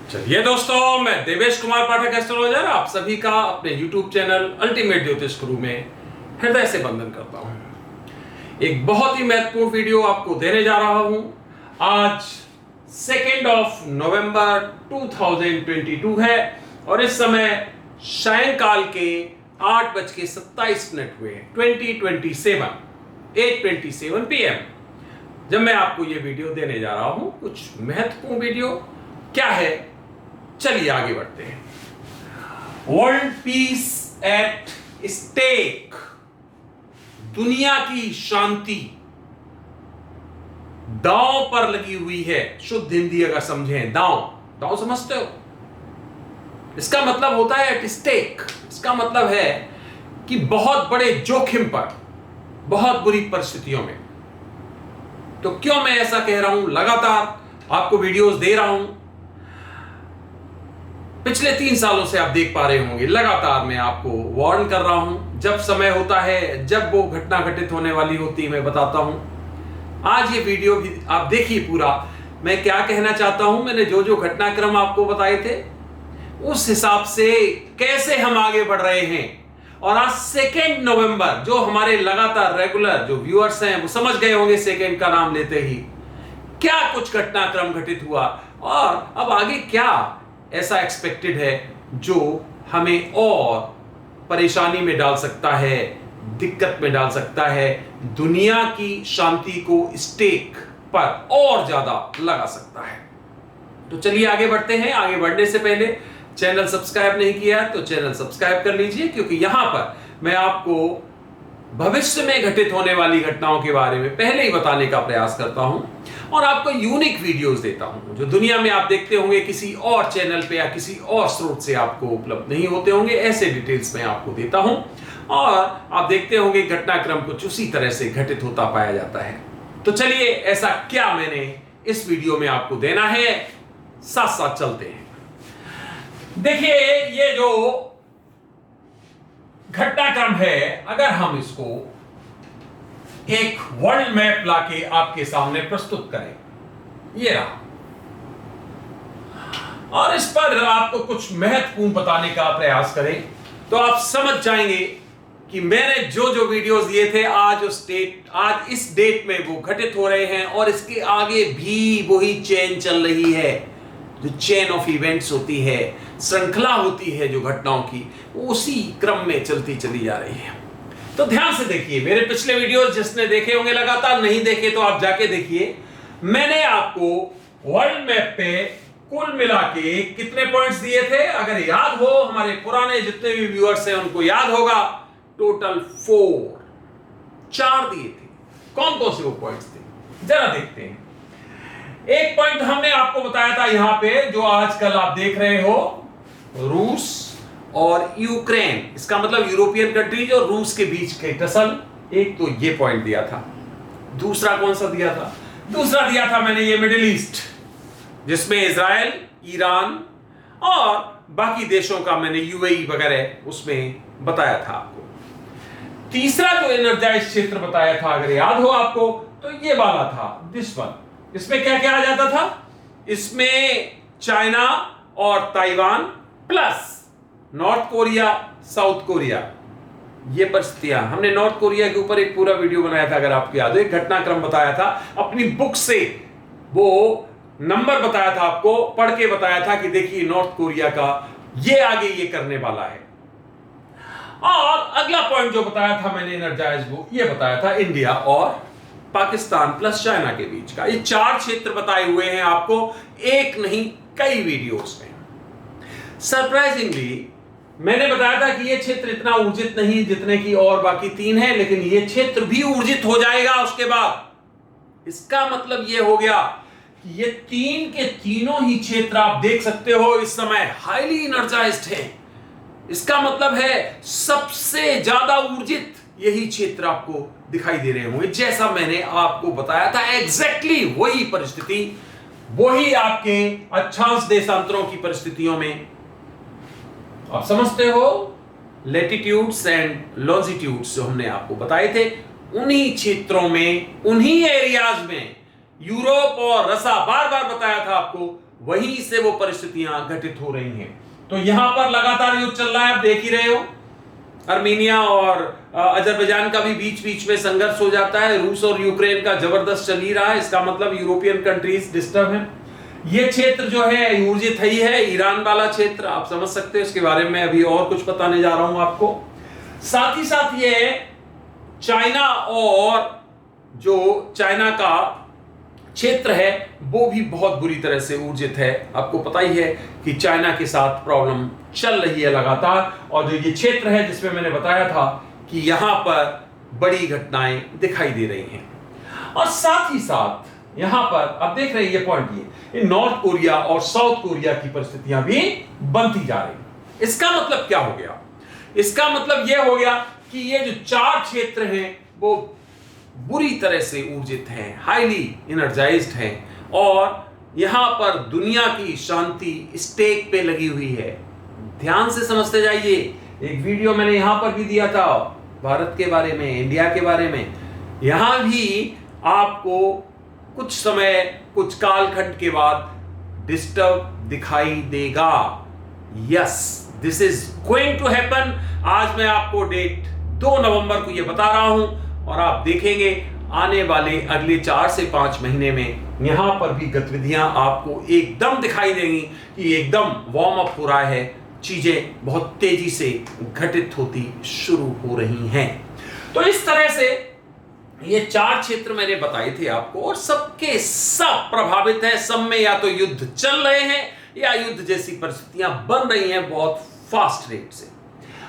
चलिए दोस्तों, मैं देवेश कुमार पाठक एस्ट्रोलॉजर आप सभी का अपने YouTube चैनल अल्टीमेट ज्योतिष गुरु में हृदय से वंदन करता हूं। एक बहुत ही महत्वपूर्ण वीडियो आपको देने जा रहा हूं। आज 2 नवंबर 2022 है और इस समय सायंकाल के 8:27 हुए हैं। 8:27 PM जब मैं आपको ये वीडियो देने जा रहा हूं। कुछ महत्वपूर्ण वीडियो क्या है, चलिए आगे बढ़ते हैं। वर्ल्ड पीस एट स्टेक, दुनिया की शांति दांव पर लगी हुई है। शुद्ध हिंदी अगर समझें, दांव समझते हो? इसका मतलब होता है एट स्टेक। इसका मतलब है कि बहुत बड़े जोखिम पर, बहुत बुरी परिस्थितियों में। तो क्यों मैं ऐसा कह रहा हूं? लगातार आपको वीडियोस दे रहा हूं। पिछले 3 सालों से आप देख पा रहे होंगे, लगातार मैं आपको वार्न कर रहा हूं। जब समय होता है, जब वो घटना घटित होने वाली होती है, मैं बताता हूं। आज ये वीडियो भी आप देखिए पूरा। मैं क्या कहना चाहता हूं, मैंने जो जो घटनाक्रम आपको बताए थे उस हिसाब से कैसे हम आगे बढ़ रहे हैं। और आज 2 नवंबर, जो हमारे लगातार रेगुलर जो व्यूअर्स हैं वो समझ गए होंगे सेकेंड का नाम लेते ही क्या कुछ घटनाक्रम घटित हुआ और अब आगे क्या ऐसा एक्सपेक्टेड है जो हमें और परेशानी में डाल सकता है, दिक्कत में डाल सकता है, दुनिया की शांति को स्टेक पर और ज्यादा लगा सकता है। तो चलिए आगे बढ़ते हैं। आगे बढ़ने से पहले चैनल सब्सक्राइब नहीं किया तो चैनल सब्सक्राइब कर लीजिए, क्योंकि यहां पर मैं आपको भविष्य में घटित होने वाली घटनाओं के बारे में पहले ही बताने का प्रयास करता हूं और आपको यूनिक वीडियोस देता हूं जो दुनिया में आप देखते होंगे किसी और चैनल पे या किसी और स्रोत से आपको उपलब्ध नहीं होते होंगे। ऐसे डिटेल्स मैं आपको देता हूं और आप देखते होंगे घटनाक्रम कुछ उसी तरह से घटित होता पाया जाता है। तो चलिए, ऐसा क्या मैंने इस वीडियो में आपको देना है, साथ साथ चलते हैं। देखिए, ये जो घटनाक्रम है, अगर हम इसको एक वर्ल्ड मैप लाके आपके सामने प्रस्तुत करें, ये रहा, और इस पर आपको कुछ महत्वपूर्ण बताने का प्रयास करें तो आप समझ जाएंगे कि मैंने जो जो वीडियोस दिए थे आज इस डेट में वो घटित हो रहे हैं और इसके आगे भी वही चेन चल रही है। जो चेन ऑफ इवेंट्स होती है, श्रृंखला होती है जो घटनाओं की, उसी क्रम में चलती चली जा रही है। तो ध्यान से देखिए, मेरे पिछले वीडियोस जिसने देखे होंगे, लगातार नहीं देखे तो आप जाके देखिए। मैंने आपको वर्ल्ड मैप पे कुल मिला के कितने पॉइंट्स दिए थे, अगर याद हो, हमारे पुराने जितने भी व्यूअर्स हैं उनको याद होगा, टोटल 4 दिए थे। कौन कौन से वो पॉइंट्स थे, जरा देखते हैं। एक पॉइंट हमने आपको बताया था यहां पे, जो आजकल आप देख रहे हो, रूस और यूक्रेन। इसका मतलब यूरोपियन कंट्रीज और रूस के बीच के टसल। एक तो ये पॉइंट दिया था। दूसरा कौन सा दिया था? दूसरा दिया था मैंने ये मिडिल ईस्ट, जिसमें इजराइल, ईरान और बाकी देशों का मैंने यूएई वगैरह उसमें बताया था आपको। तीसरा जो एनर्जाइज क्षेत्र बताया था, अगर याद हो आपको, तो ये वाला था, दिस वन। इसमें क्या क्या आ जाता था? इसमें चाइना और Taiwan plus north Korea, south Korea. ये परिस्थितियां, हमने नॉर्थ कोरिया के ऊपर एक पूरा वीडियो बनाया था, अगर आपको याद हो, एक घटनाक्रम बताया था अपनी बुक से, वो नंबर बताया था आपको, पढ़ के बताया था कि देखिए नॉर्थ कोरिया का ये आगे ये करने वाला है। और अगला पॉइंट जो बताया था मैंने एनर्जाइज, वो ये बताया था इंडिया और पाकिस्तान प्लस चाइना के बीच का। ये 4 क्षेत्र बताए हुए हैं आपको, एक नहीं कई वीडियोस में। सरप्राइजिंगली मैंने बताया था कि ये क्षेत्र इतना ऊर्जित नहीं जितने की और बाकी 3 है, लेकिन ये क्षेत्र भी ऊर्जित हो जाएगा उसके बाद। इसका मतलब ये हो गया कि ये 3 के तीनों ही क्षेत्र आप देख सकते हो इस समय हाईली एनर्जाइज्ड है। इसका मतलब है सबसे ज्यादा ऊर्जित यही क्षेत्र आपको दिखाई दे रहे होंगे, जैसा मैंने आपको बताया था। एग्जैक्टली वही परिस्थिति, वही आपके अक्षांश देशांतरों की परिस्थितियों में आप समझते हो, लैटिट्यूड्स एंड लॉन्जिट्यूड्स जो हमने आपको बताए थे, उन्हीं क्षेत्रों में, उन्हीं एरियाज में यूरोप और रसा बार बार बताया था आपको, वहीं से वो परिस्थितियां घटित हो रही हैं। तो यहां पर लगातार युद्ध चल रहा है, आप देख ही रहे हो। अर्मीनिया और अजरबैजान का भी बीच बीच में संघर्ष हो जाता है। रूस और यूक्रेन का जबरदस्त चल ही रहा है। इसका मतलब यूरोपियन कंट्रीज डिस्टर्ब है। ये क्षेत्र जो है ऊर्जित ही है, ईरान वाला क्षेत्र, आप समझ सकते हो। इसके बारे में अभी और कुछ बताने जा रहा हूं आपको। साथ ही साथ ये चाइना और जो चाइना का क्षेत्र है वो भी बहुत बुरी तरह से ऊर्जित है। आपको पता ही है कि चाइना के साथ प्रॉब्लम चल रही है लगातार। और जो ये क्षेत्र है जिसमें मैंने बताया था कि यहां पर बड़ी घटनाएं दिखाई दे रही हैं। और साथ ही साथ यहां पर आप देख रहे हैं ये पॉइंट, ये नॉर्थ कोरिया और साउथ कोरिया की परिस्थितियां भी बनती जा रही। इसका मतलब क्या हो गया? इसका मतलब यह हो गया कि ये जो 4 क्षेत्र हैं वो बुरी तरह से ऊर्जित हैं, हाईली एनर्जाइज्ड हैं और यहां पर दुनिया की शांति स्टेक पे लगी हुई है। ध्यान से समझते जाइए। एक वीडियो मैंने यहां पर भी दिया था भारत के बारे में, इंडिया के बारे में। यहां भी आपको कुछ समय, कुछ कालखंड के बाद डिस्टर्ब दिखाई देगा। Yes, this is going to happen. आज मैं आपको डेट 2 नवंबर को यह बता रहा हूं और आप देखेंगे आने वाले अगले 4 से 5 महीने में यहां पर भी गतिविधियां आपको एकदम दिखाई देंगी कि एकदम वार्म अप हो रहा है, चीजें बहुत तेजी से घटित होती शुरू हो रही हैं। तो इस तरह से ये 4 क्षेत्र मैंने बताए थे आपको और सबके सब प्रभावित हैं। सब में या तो युद्ध चल रहे हैं या युद्ध जैसी परिस्थितियां बन रही हैं बहुत फास्ट रेट से।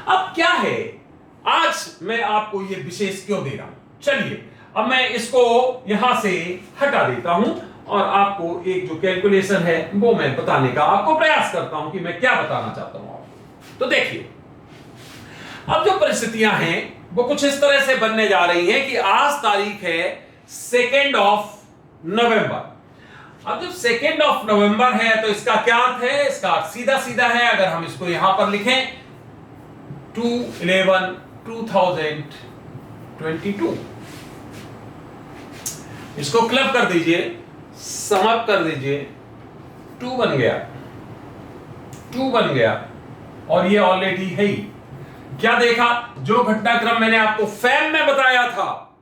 अब क्या है, आज मैं आपको ये विशेष क्यों दे रहा हूं? चलिए अब मैं इसको यहां से हटा देता हूं और आपको एक जो कैलकुलेशन है वो मैं बताने का आपको प्रयास करता हूं कि मैं क्या बताना चाहता हूं आपको। तो देखिए, अब जो परिस्थितियां हैं वो कुछ इस तरह से बनने जा रही हैं कि आज तारीख है 2 नवंबर। अब जब 2 नवंबर है तो इसका क्या अर्थ है? इसका अर्थ सीधा सीधा है। अगर हम इसको यहां पर लिखें 2/11/2022, इसको क्लब कर दीजिए, समअप कर दीजिए, 2 बन गया, 2 बन गया और ये ऑलरेडी है ही। क्या देखा? जो घटनाक्रम मैंने आपको फैम में बताया था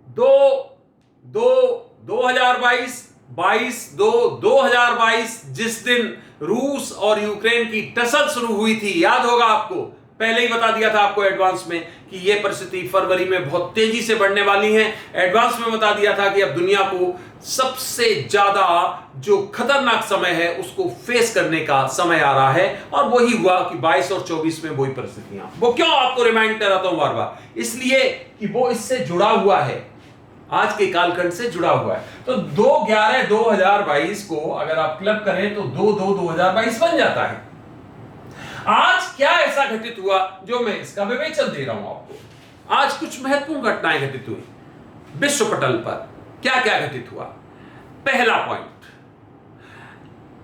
2022 जिस दिन रूस और यूक्रेन की टसल शुरू हुई थी, याद होगा आपको, पहले ही बता दिया था आपको एडवांस में कि यह परिस्थिति फरवरी में बहुत तेजी से बढ़ने वाली है। एडवांस में बता दिया था कि अब दुनिया को सबसे ज्यादा जो खतरनाक समय है उसको फेस करने का समय आ रहा है और वही हुआ कि 22 और 24 में वही परिस्थितियां। वो क्यों आपको रिमाइंड कराता हूं बार बार? इसलिए कि वो इससे जुड़ा हुआ है, आज के कालखंड से जुड़ा हुआ है। तो 2/11/2022 को अगर आप क्लब करें तो 2/2/2022 बन जाता है। आज क्या ऐसा घटित हुआ जो मैं इसका विवेचन दे रहा हूं आपको। आज कुछ महत्वपूर्ण घटनाएं घटित हुई विश्व पटल पर। क्या क्या घटित हुआ? पहला पॉइंट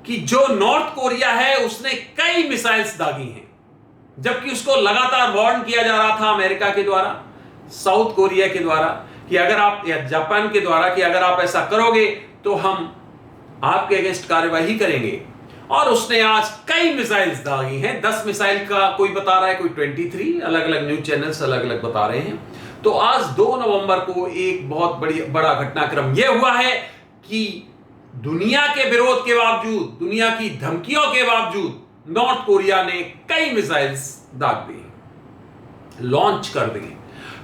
कि जो नॉर्थ कोरिया है उसने कई मिसाइल्स दागी हैं, जबकि उसको लगातार वार्न किया जा रहा था अमेरिका के द्वारा, साउथ कोरिया के द्वारा कि अगर आप, या जापान के द्वारा कि अगर आप ऐसा करोगे तो हम आपके अगेंस्ट कार्यवाही करेंगे। और उसने आज कई मिसाइल्स दागी हैं। 10 मिसाइल का कोई बता रहा है, कोई 23, अलग अलग न्यूज चैनल्स अलग अलग बता रहे हैं। तो आज 2 नवंबर को एक बहुत बड़ा घटनाक्रम यह हुआ है कि दुनिया के विरोध के बावजूद, दुनिया की धमकियों के बावजूद नॉर्थ कोरिया ने कई मिसाइल्स दाग दी, लॉन्च कर दी।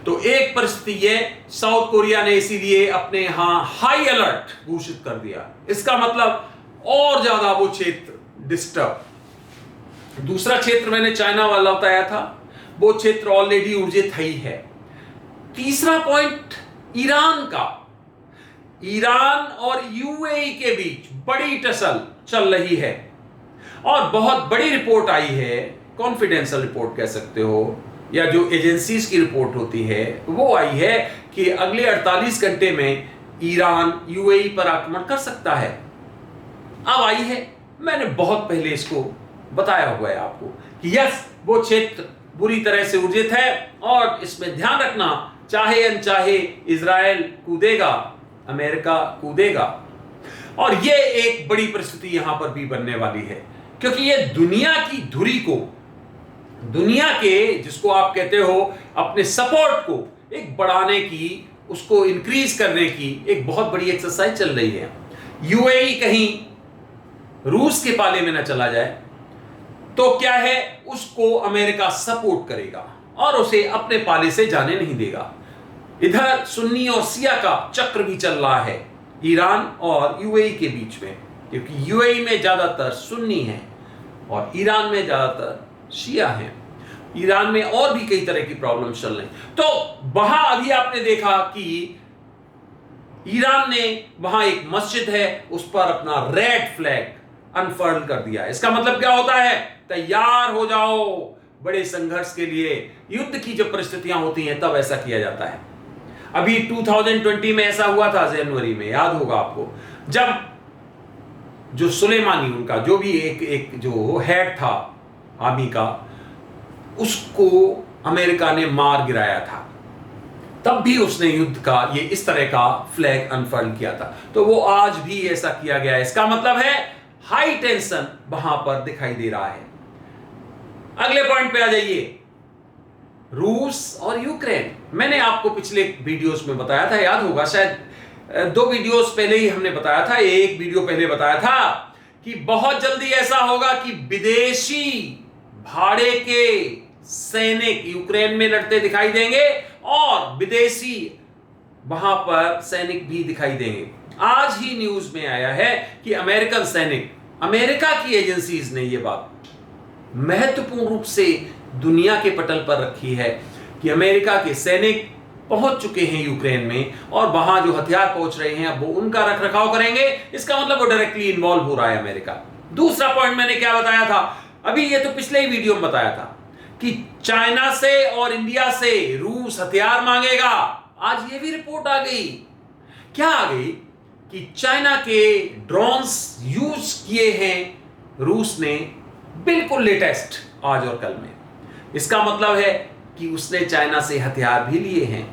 तो एक परिस्थिति यह, साउथ कोरिया ने इसीलिए अपने यहां हाई अलर्ट घोषित कर दिया। इसका मतलब और ज्यादा वो क्षेत्र डिस्टर्ब। दूसरा क्षेत्र मैंने चाइना वाला बताया था, वो क्षेत्र ऑलरेडी ऊर्जित ही है। तीसरा पॉइंट ईरान का, ईरान और यूएई के बीच बड़ी टसल चल रही है और बहुत बड़ी रिपोर्ट आई है, कॉन्फिडेंशियल रिपोर्ट कह सकते हो, या जो एजेंसीज की रिपोर्ट होती है वो आई है कि अगले 48 घंटे में ईरान यूएई पर आक्रमण कर सकता है। अब आई है, मैंने बहुत पहले इसको बताया हुआ है आपको कि यस, वो क्षेत्र बुरी तरह से ऊर्जित है और इसमें ध्यान रखना, चाहे अनचाहे इजराइल कूदेगा अमेरिका कूदेगा। और ये एक बड़ी परिस्थिति यहां पर भी बनने वाली है, क्योंकि ये दुनिया की धुरी को, दुनिया के जिसको आप कहते हो अपने सपोर्ट को एक बढ़ाने की, उसको इंक्रीज करने की एक बहुत बड़ी एक्सरसाइज चल रही है। यूएई कहीं रूस के पाले में ना चला जाए तो क्या है, उसको अमेरिका सपोर्ट करेगा और उसे अपने पाले से जाने नहीं देगा। इधर सुन्नी और शिया का चक्र भी चल रहा है ईरान और यूएई के बीच में, क्योंकि यूएई में ज्यादातर सुन्नी है और ईरान में ज्यादातर शिया है। ईरान में और भी कई तरह की प्रॉब्लम्स चल रही। तो वहां अभी आपने देखा कि ईरान ने वहां एक मस्जिद है उस पर अपना रेड फ्लैग अनफर्ल कर दिया। इसका मतलब क्या होता है, तैयार हो जाओ बड़े संघर्ष के लिए। युद्ध की जब परिस्थितियां होती हैं तब ऐसा किया जाता है। अभी 2020 में ऐसा हुआ था जनवरी में, याद होगा आपको, जब जो सुलेमानी, उनका जो भी एक जो हेड था आर्मी का, उसको अमेरिका ने मार गिराया था। तब भी उसने युद्ध का ये इस तरह का फ्लैग अनफर्ल किया था। तो वो आज भी ऐसा किया गया है। इसका मतलब है हाई टेंशन वहां पर दिखाई दे रहा है। अगले पॉइंट पे आ जाइए, रूस और यूक्रेन। मैंने आपको पिछले वीडियोस में बताया था, याद होगा शायद 2 वीडियोस पहले ही हमने बताया था, एक वीडियो पहले बताया था कि बहुत जल्दी ऐसा होगा कि विदेशी भाड़े के सैनिक यूक्रेन में लड़ते दिखाई देंगे और विदेशी वहां पर सैनिक भी दिखाई देंगे। आज ही न्यूज में आया है कि अमेरिकन सैनिक, अमेरिका की एजेंसीज ने यह बात महत्वपूर्ण रूप से दुनिया के पटल पर रखी है कि अमेरिका के सैनिक पहुंच चुके हैं यूक्रेन में और वहां जो हथियार पहुंच रहे हैं वो उनका रखरखाव करेंगे। इसका मतलब वो डायरेक्टली इन्वॉल्व हो रहा है अमेरिका। दूसरा पॉइंट मैंने क्या बताया था, अभी ये तो पिछले ही वीडियो में बताया था कि चाइना से और इंडिया से रूस हथियार मांगेगा। आज ये भी रिपोर्ट आ गई। क्या आ गई कि चाइना के ड्रोन्स यूज किए हैं रूस ने, बिल्कुल लेटेस्ट, आज और कल में। इसका मतलब है कि उसने चाइना से हथियार भी लिए हैं,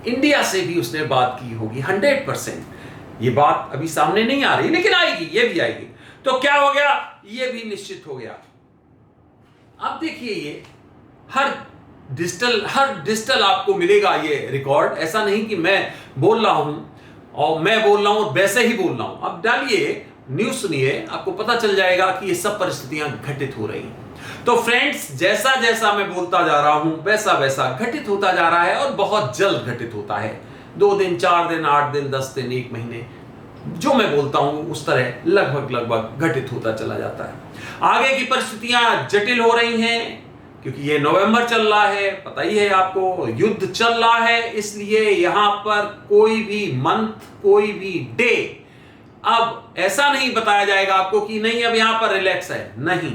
इंडिया से भी उसने बात की होगी 100%। ये बात अभी सामने नहीं आ रही लेकिन आएगी, ये भी आएगी। तो क्या हो गया, ये भी निश्चित हो गया। अब देखिए, ये हर डिजिटल आपको मिलेगा ये रिकॉर्ड। ऐसा नहीं कि मैं बोल रहा हूं और मैं बोल रहा हूं वैसे ही बोल रहा हूं। अब डालिए न्यूज, सुनिए, आपको पता चल जाएगा कि ये सब परिस्थितियां घटित हो रही हैं। तो फ्रेंड्स, जैसा जैसा मैं बोलता जा रहा हूं वैसा वैसा घटित होता जा रहा है और बहुत जल्द घटित होता है। 2 दिन, 4 दिन, 8 दिन, 10 दिन, 1 महीने, जो मैं बोलता हूं उस तरह लगभग घटित होता चला जाता है। आगे की परिस्थितियां जटिल हो रही हैं क्योंकि ये नवंबर चल रहा है, पता ही है आपको, युद्ध चल रहा है। इसलिए यहां पर कोई भी मंथ, कोई भी डे अब ऐसा नहीं बताया जाएगा आपको कि नहीं अब यहां पर रिलैक्स है, नहीं।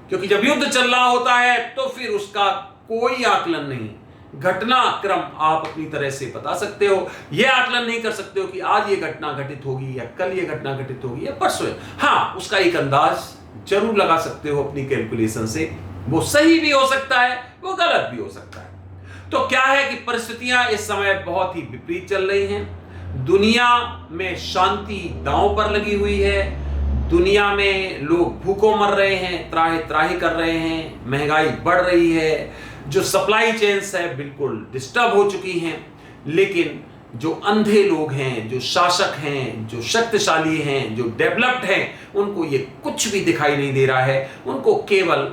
क्योंकि जब युद्ध चल रहा होता है तो फिर उसका कोई आकलन नहीं, घटनाक्रम आप अपनी तरह से बता सकते हो। यह आकलन नहीं कर सकते हो कि आज ये घटना घटित होगी या कल ये घटना घटित होगी या परसों। हाँ, उसका एक अंदाज जरूर लगा सकते हो अपनी कैलकुलेशन से। वो सही भी हो सकता है, वो गलत भी हो सकता है। तो क्या है कि परिस्थितियां इस समय बहुत ही विपरीत चल रही हैं। दुनिया में शांति दांव पर लगी हुई है। दुनिया में लोग भूखों मर रहे हैं, त्राही त्राही कर रहे हैं, महंगाई बढ़ रही है, जो सप्लाई चेन्स है बिल्कुल डिस्टर्ब हो चुकी हैं। लेकिन जो अंधे लोग हैं, जो शासक हैं, जो शक्तिशाली हैं, जो डेवलप्ड हैं, उनको ये कुछ भी दिखाई नहीं दे रहा है। उनको केवल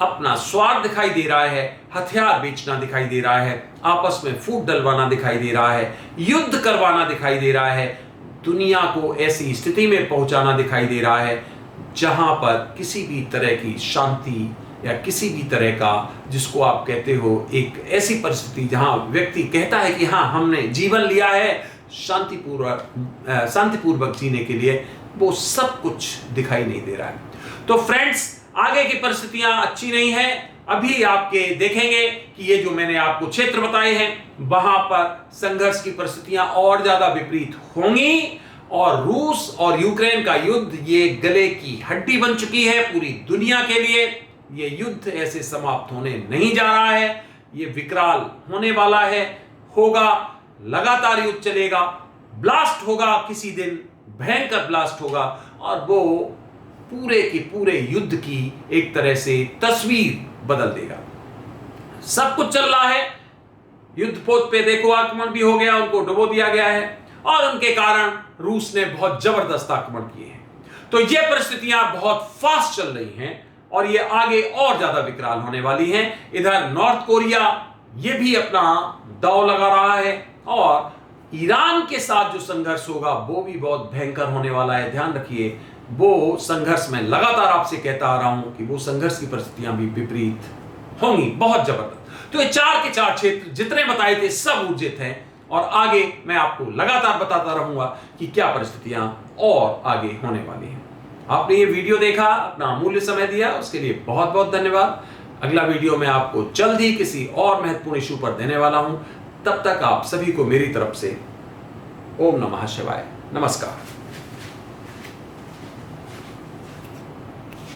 अपना स्वार्थ दिखाई दे रहा है, हथियार बेचना दिखाई दे रहा है, आपस में फूट डलवाना दिखाई दे रहा है, युद्ध करवाना दिखाई दे रहा है, दुनिया को ऐसी स्थिति में पहुंचाना दिखाई दे रहा है जहां पर किसी भी तरह की शांति या किसी भी तरह का, जिसको आप कहते हो एक ऐसी परिस्थिति जहां व्यक्ति कहता है कि हाँ हमने जीवन लिया है शांतिपूर्वक जीने के लिए, वो सब कुछ दिखाई नहीं दे रहा है। तो फ्रेंड्स, आगे की परिस्थितियां अच्छी नहीं है। अभी आपके देखेंगे कि ये जो मैंने आपको क्षेत्र बताए हैं वहां पर संघर्ष की परिस्थितियां और ज्यादा विपरीत होंगी और रूस और यूक्रेन का युद्ध ये गले की हड्डी बन चुकी है पूरी दुनिया के लिए। ये युद्ध ऐसे समाप्त होने नहीं जा रहा है, ये विकराल होने वाला है, होगा, लगातार युद्ध चलेगा, ब्लास्ट होगा किसी दिन, भयंकर ब्लास्ट होगा, और वो पूरे के पूरे युद्ध की एक तरह से तस्वीर बदल देगा। सब कुछ चल रहा है, युद्ध पोत पे देखो आक्रमण भी हो गया, उनको डुबो दिया गया है, और उनके कारण रूस ने बहुत जबरदस्त आक्रमण किए हैं। तो ये परिस्थितियां बहुत फास्ट चल रही हैं और ये आगे और ज्यादा विकराल होने वाली हैं। इधर नॉर्थ कोरिया ये भी अपना दांव लगा रहा है, और ईरान के साथ जो संघर्ष होगा वो भी बहुत भयंकर होने वाला है। ध्यान रखिए, वो संघर्ष में लगातार आपसे कहता आ रहा हूं कि वो संघर्ष की परिस्थितियां भी विपरीत होंगी, बहुत जबरदस्त। तो ये 4 के 4 क्षेत्र जितने बताए थे सब ऊर्जित हैं, और आगे मैं आपको लगातार बताता रहूंगा कि क्या परिस्थितियां और आगे होने वाली हैं। आपने ये वीडियो देखा, अपना अमूल्य समय दिया, उसके लिए बहुत बहुत धन्यवाद। अगला वीडियो मैं आपको जल्द ही किसी और महत्वपूर्ण इशू पर देने वाला हूं। तब तक आप सभी को मेरी तरफ से ओम नमः शिवाय, नमस्कार।